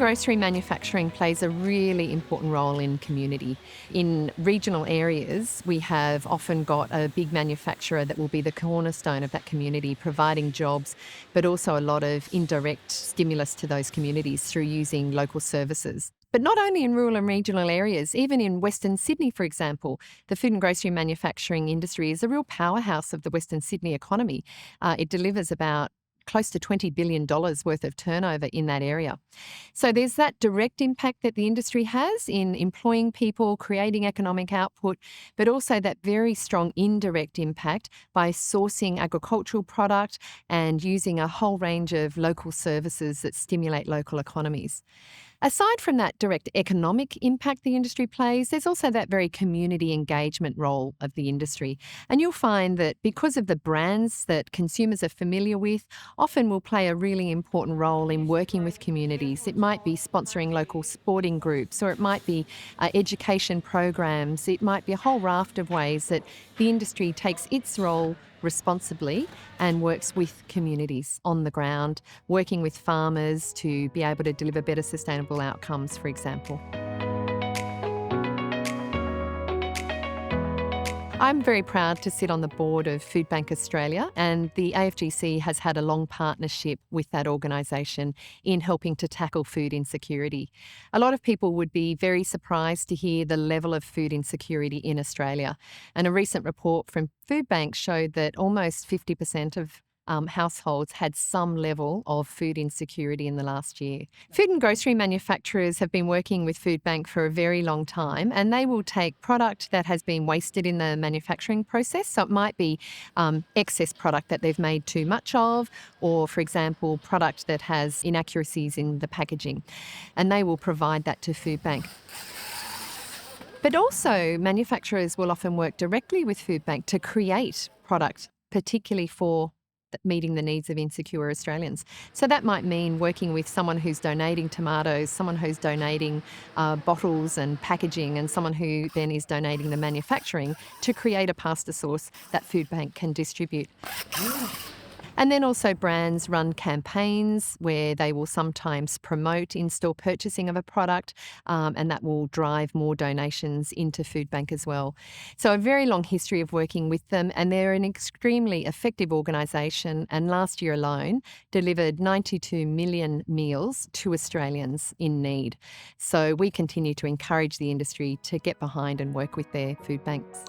grocery manufacturing plays a really important role in community. In regional areas, we have often got a big manufacturer that will be the cornerstone of that community, providing jobs, but also a lot of indirect stimulus to those communities through using local services. But not only in rural and regional areas, even in Western Sydney, for example, the food and grocery manufacturing industry is a real powerhouse of the Western Sydney economy. It delivers about close to $20 billion worth of turnover in that area. So there's that direct impact that the industry has in employing people, creating economic output, but also that very strong indirect impact by sourcing agricultural product and using a whole range of local services that stimulate local economies. Aside from that direct economic impact the industry plays, there's also that very community engagement role of the industry. And you'll find that because of the brands that consumers are familiar with, often will play a really important role in working with communities. It might be sponsoring local sporting groups, or it might be education programs. It might be a whole raft of ways that the industry takes its role responsibly and works with communities on the ground, working with farmers to be able to deliver better sustainable outcomes, for example. I'm very proud to sit on the board of Food Bank Australia, and the AFGC has had a long partnership with that organisation in helping to tackle food insecurity. A lot of people would be very surprised to hear the level of food insecurity in Australia, and a recent report from Food Bank showed that almost 50% of households had some level of food insecurity in the last year. Food and grocery manufacturers have been working with Food Bank for a very long time, and they will take product that has been wasted in the manufacturing process. So it might be excess product that they've made too much of, or, for example, product that has inaccuracies in the packaging, and they will provide that to Food Bank. But also, manufacturers will often work directly with Food Bank to create product, particularly for meeting the needs of insecure Australians. So that might mean working with someone who's donating tomatoes, someone who's donating bottles and packaging, and someone who then is donating the manufacturing to create a pasta sauce that Food Bank can distribute. And then also brands run campaigns where they will sometimes promote in-store purchasing of a product, and that will drive more donations into Food Bank as well. So a very long history of working with them, and they're an extremely effective organisation, and last year alone delivered 92 million meals to Australians in need. So we continue to encourage the industry to get behind and work with their food banks.